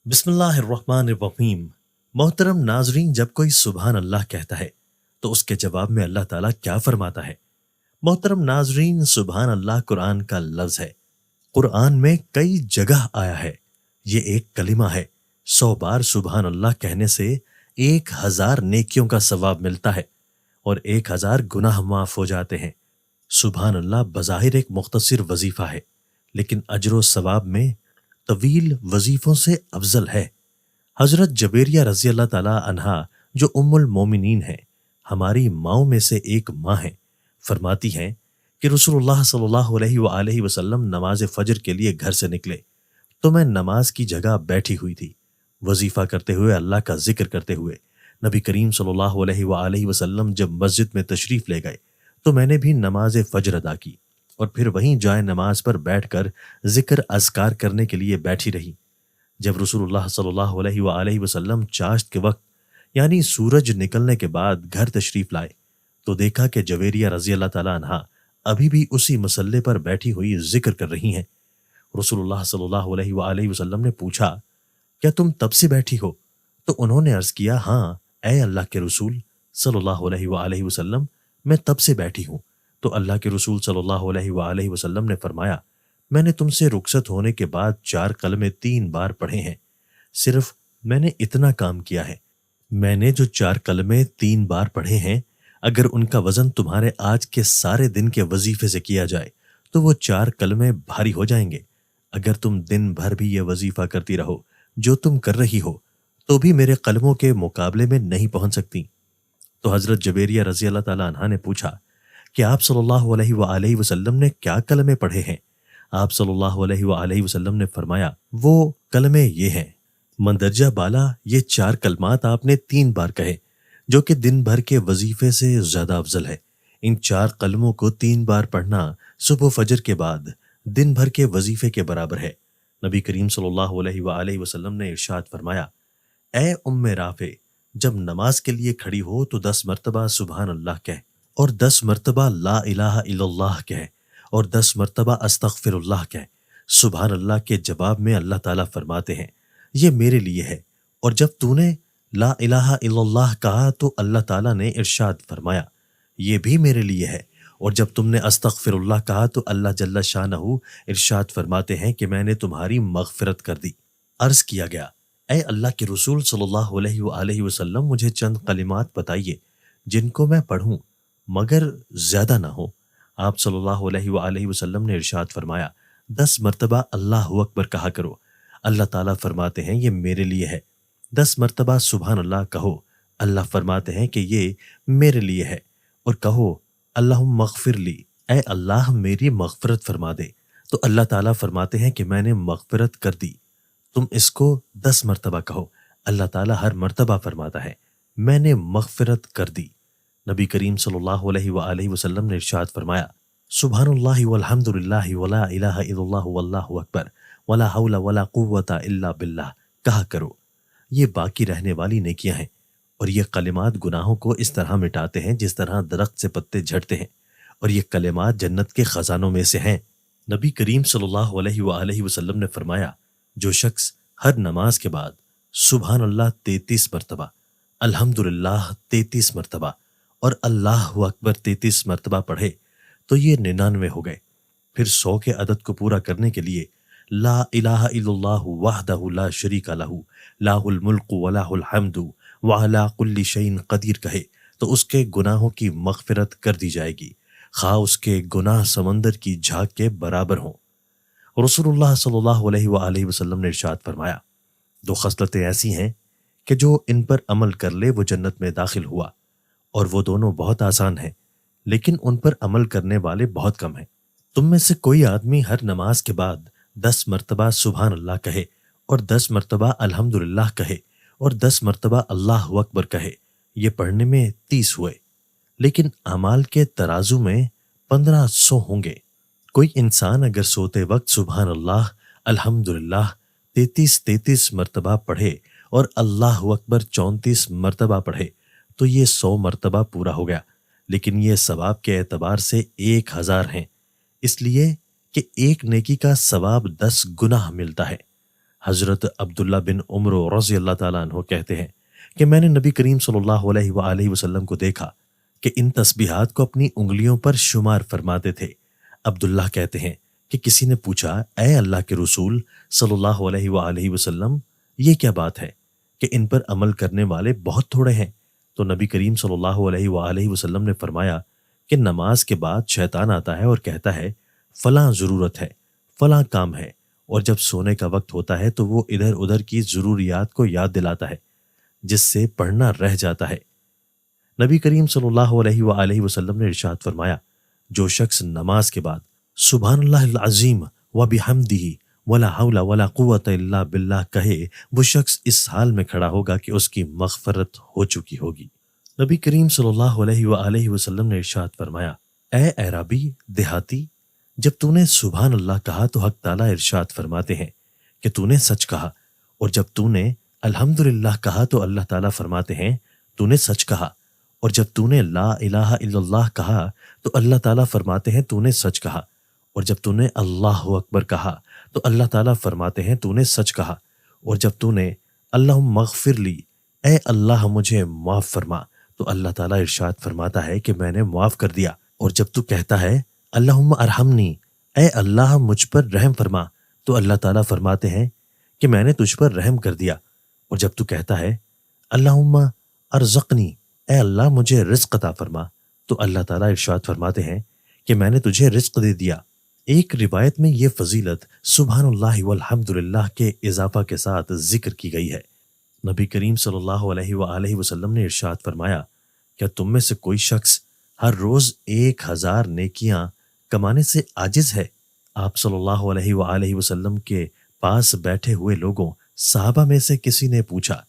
بسم اللہ الرحمن الرحیم۔ محترم ناظرین، جب کوئی سبحان اللہ کہتا ہے تو اس کے جواب میں اللہ تعالیٰ کیا فرماتا ہے؟ محترم ناظرین، سبحان اللہ قرآن کا لفظ ہے۔ قرآن میں کئی جگہ آیا ہے۔ یہ ایک کلمہ ہے۔ 100 بار سبحان اللہ کہنے سے 1000 نیکیوں کا ثواب ملتا ہے اور 1000 گناہ معاف ہو جاتے ہیں۔ سبحان اللہ بظاہر ایک مختصر وظیفہ ہے، لیکن اجر و ثواب میں طویل وظیفوں سے افضل ہے۔ حضرت جبیریہ رضی اللہ تعالی عنہا جو ام المومنین ہیں، ہماری ماؤں میں سے ایک ماں ہیں، فرماتی ہیں کہ رسول اللہ صلی اللہ علیہ وآلہ وسلم نماز فجر کے لیے گھر سے نکلے تو میں نماز کی جگہ بیٹھی ہوئی تھی، وظیفہ کرتے ہوئے، اللہ کا ذکر کرتے ہوئے۔ نبی کریم صلی اللہ علیہ وآلہ وسلم جب مسجد میں تشریف لے گئے تو میں نے بھی نماز فجر ادا کی اور پھر وہیں جائے نماز پر بیٹھ کر ذکر اذکار کرنے کے لیے بیٹھی رہی۔ جب رسول اللہ صلی اللہ علیہ وآلہ وسلم چاشت کے وقت یعنی سورج نکلنے کے بعد گھر تشریف لائے تو دیکھا کہ جویریہ رضی اللہ تعالی عنہا ابھی بھی اسی مسلے پر بیٹھی ہوئی ذکر کر رہی ہیں۔ رسول اللہ صلی اللہ علیہ وآلہ وسلم نے پوچھا، کیا تم تب سے بیٹھی ہو؟ تو انہوں نے عرض کیا، ہاں اے اللہ کے رسول صلی اللہ علیہ وآلہ وسلم، میں تب سے بیٹھی ہوں۔ تو اللہ کے رسول صلی اللہ علیہ وآلہ وسلم نے فرمایا، میں نے تم سے رخصت ہونے کے بعد 4 کلمے 3 بار پڑھے ہیں، صرف میں نے اتنا کام کیا ہے۔ میں نے جو 4 کلمے 3 بار پڑھے ہیں، اگر ان کا وزن تمہارے آج کے سارے دن کے وظیفے سے کیا جائے تو وہ 4 کلمے بھاری ہو جائیں گے۔ اگر تم دن بھر بھی یہ وظیفہ کرتی رہو جو تم کر رہی ہو تو بھی میرے قلموں کے مقابلے میں نہیں پہنچ سکتی۔ تو حضرت جبیریہ رضی اللہ تعالی عنہ نے پوچھا کہ آپ صلی اللہ علیہ وآلہ وسلم نے کیا کلمے پڑھے ہیں؟ آپ صلی اللہ علیہ وآلہ وسلم نے فرمایا، وہ کلمے یہ ہیں، مندرجہ بالا یہ 4 کلمات آپ نے 3 بار کہے جو کہ دن بھر کے وظیفے سے زیادہ افضل ہے۔ ان 4 کلموں کو 3 بار پڑھنا صبح و فجر کے بعد دن بھر کے وظیفے کے برابر ہے۔ نبی کریم صلی اللہ علیہ وآلہ وسلم نے ارشاد فرمایا، اے ام رافع، جب نماز کے لیے کھڑی ہو تو 10 مرتبہ سبحان اللہ کہہ اور 10 مرتبہ لا الہ الا اللہ کہے اور 10 مرتبہ استغفر اللہ کہے۔ سبحان اللہ کے جواب میں اللہ تعالیٰ فرماتے ہیں، یہ میرے لیے ہے، اور جب تو نے لا الہ الا اللہ کہا تو اللہ تعالیٰ نے ارشاد فرمایا، یہ بھی میرے لیے ہے، اور جب تم نے استغفر اللہ کہا تو اللہ جل شانہ ارشاد فرماتے ہیں کہ میں نے تمہاری مغفرت کر دی۔ عرض کیا گیا، اے اللہ کے رسول صلی اللہ علیہ وآلہ وسلم، مجھے چند کلمات بتائیے جن کو میں پڑھوں مگر زیادہ نہ ہو۔ آپ صلی اللہ علیہ وآلہ وسلم نے ارشاد فرمایا، 10 مرتبہ اللہ اکبر کہا کرو۔ اللہ تعالیٰ فرماتے ہیں، یہ میرے لیے ہے۔ 10 مرتبہ سبحان اللہ کہو، اللہ فرماتے ہیں کہ یہ میرے لیے ہے، اور کہو اللہم اغفر لی، اے اللہ میری مغفرت فرما دے، تو اللہ تعالیٰ فرماتے ہیں کہ میں نے مغفرت کر دی۔ تم اس کو 10 مرتبہ کہو، اللہ تعالیٰ ہر مرتبہ فرماتا ہے میں نے مغفرت کر دی۔ نبی کریم صلی اللہ علیہ وآلہ وسلم نے ارشاد فرمایا، سبحان اللہ والحمد للہ ولا الہ الا اللہ واللہ اکبر ولا حول ولا قوت الا باللہ کہا کرو۔ یہ باقی رہنے والی نیکیاں ہیں، اور یہ کلمات گناہوں کو اس طرح مٹاتے ہیں جس طرح درخت سے پتے جھڑتے ہیں، اور یہ کلمات جنت کے خزانوں میں سے ہیں۔ نبی کریم صلی اللہ علیہ وآلہ وسلم نے فرمایا، جو شخص ہر نماز کے بعد سبحان اللہ 33 مرتبہ، الحمدللہ 33 مرتبہ اور اللہ اکبر 33 مرتبہ پڑھے تو یہ 99 ہو گئے۔ پھر 100 کے عدد کو پورا کرنے کے لیے لا الہ الا اللہ وحدہ لا شریک لہ لہ الملک ولہ الحمد وعلی کل شیء قدیر کہے تو اس کے گناہوں کی مغفرت کر دی جائے گی، خواہ اس کے گناہ سمندر کی جھاگ کے برابر ہوں۔ رسول اللہ صلی اللہ علیہ وآلہ وسلم نے ارشاد فرمایا، 2 خصلتیں ایسی ہیں کہ جو ان پر عمل کر لے وہ جنت میں داخل ہوا، اور وہ دونوں بہت آسان ہیں لیکن ان پر عمل کرنے والے بہت کم ہیں۔ تم میں سے کوئی آدمی ہر نماز کے بعد 10 مرتبہ سبحان اللہ کہے اور 10 مرتبہ الحمدللہ کہے اور 10 مرتبہ اللہ اکبر کہے، یہ پڑھنے میں 30 ہوئے، لیکن اعمال کے ترازو میں 1500 ہوں گے۔ کوئی انسان اگر سوتے وقت سبحان اللہ الحمدللہ 33 مرتبہ پڑھے اور اللہ اکبر 34 مرتبہ پڑھے تو یہ 100 مرتبہ پورا ہو گیا، لیکن یہ ثواب کے اعتبار سے 1000 ہیں، اس لیے کہ ایک نیکی کا ثواب 10 گناہ ملتا ہے۔ حضرت عبداللہ بن عمر رضی اللہ تعالیٰ عنہ کہتے ہیں کہ میں نے نبی کریم صلی اللہ علیہ وآلہ وسلم کو دیکھا کہ ان تسبیحات کو اپنی انگلیوں پر شمار فرماتے تھے۔ عبداللہ کہتے ہیں کہ کسی نے پوچھا، اے اللہ کے رسول صلی اللہ علیہ وآلہ وسلم، یہ کیا بات ہے کہ ان پر عمل کرنے والے بہت تھوڑے ہیں؟ تو نبی کریم صلی اللہ علیہ وآلہ وسلم نے فرمایا کہ نماز کے بعد شیطان آتا ہے اور کہتا ہے فلاں ضرورت ہے، فلاں کام ہے، اور جب سونے کا وقت ہوتا ہے تو وہ ادھر ادھر کی ضروریات کو یاد دلاتا ہے جس سے پڑھنا رہ جاتا ہے۔ نبی کریم صلی اللہ علیہ وآلہ وسلم نے ارشاد فرمایا، جو شخص نماز کے بعد سبحان اللہ العظیم وبحمدہ ولا حول ولا قوت الا باللہ کہے، وہ شخص اس حال میں کھڑا ہوگا کہ اس کی مغفرت ہو چکی ہوگی۔ نبی کریم صلی اللہ علیہ وآلہ وسلم نے ارشاد فرمایا، اے اعرابی دیہاتی، جب تو نے سبحان اللہ کہا تو حق تعالیٰ ارشاد فرماتے ہیں کہ تو نے سچ کہا، اور جب تو نے الحمدللہ کہا تو اللہ تعالیٰ فرماتے ہیں تو نے سچ کہا، اور جب تو نے لا الہ الا اللہ کہا تو اللہ تعالیٰ فرماتے ہیں تو نے سچ کہا، اور جب تو نے اللہ اکبر کہا تو اللہ تعالیٰ فرماتے ہیں تو نے سچ کہا، اور جب تو نے اللہم اغفر لی، اے اللہ مجھے معاف فرما، تو اللہ تعالیٰ ارشاد فرماتا ہے کہ میں نے معاف کر دیا، اور جب تو کہتا ہے اللہم ارحمنی، اے اللہ مجھ پر رحم فرما، تو اللہ تعالیٰ فرماتے ہیں کہ میں نے تجھ پر رحم کر دیا، اور جب تو کہتا ہے اللہم ارزقنی، اے اللہ مجھے رزق عطا فرما، تو اللہ تعالیٰ ارشاد فرماتے ہیں کہ میں نے تجھے رزق دے دیا۔ ایک روایت میں یہ فضیلت سبحان اللہ والحمدللہ کے اضافہ کے ساتھ ذکر کی گئی ہے۔ نبی کریم صلی اللہ علیہ وآلہ وسلم نے ارشاد فرمایا، کیا تم میں سے کوئی شخص ہر روز 1000 نیکیاں کمانے سے عاجز ہے؟ آپ صلی اللہ علیہ وآلہ وسلم کے پاس بیٹھے ہوئے لوگوں صحابہ میں سے کسی نے پوچھا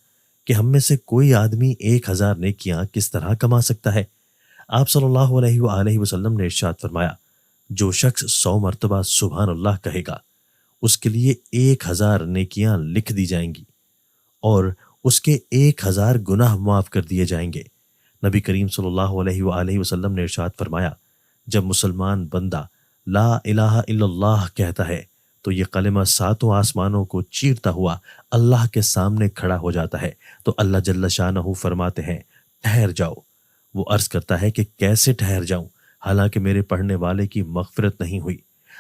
کہ ہم میں سے کوئی آدمی 1000 نیکیاں کس طرح کما سکتا ہے؟ آپ صلی اللہ علیہ وآلہ وسلم نے ارشاد فرمایا، جو شخص 100 مرتبہ سبحان اللہ کہے گا اس کے لیے 1000 نیکیاں لکھ دی جائیں گی اور اس کے 1000 گناہ معاف کر دیے جائیں گے۔ نبی کریم صلی اللہ علیہ وآلہ وسلم نے ارشاد فرمایا، جب مسلمان بندہ لا الہ الا اللہ کہتا ہے تو یہ کلمہ 7 آسمانوں کو چیرتا ہوا اللہ کے سامنے کھڑا ہو جاتا ہے، تو اللہ جل شانہ فرماتے ہیں ٹھہر جاؤ۔ وہ عرض کرتا ہے کہ کیسے ٹھہر جاؤں حالانکہ میرے پڑھنے والے کی مغفرت نہیں ہوئی؟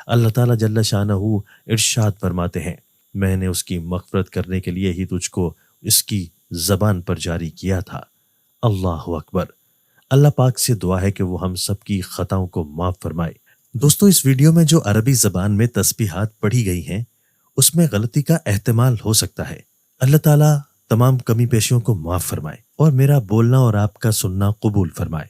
اللہ تعالیٰ جل شانہ ارشاد فرماتے ہیں، میں نے اس کی مغفرت کرنے کے لیے ہی تجھ کو اس کی زبان پر جاری کیا تھا۔ اللہ اکبر۔ اللہ پاک سے دعا ہے کہ وہ ہم سب کی خطاؤں کو معاف فرمائے۔ دوستو، اس ویڈیو میں جو عربی زبان میں تسبیحات پڑھی گئی ہیں اس میں غلطی کا احتمال ہو سکتا ہے۔ اللہ تعالیٰ تمام کمی پیشیوں کو معاف فرمائے اور میرا بولنا اور آپ کا سننا قبول فرمائے۔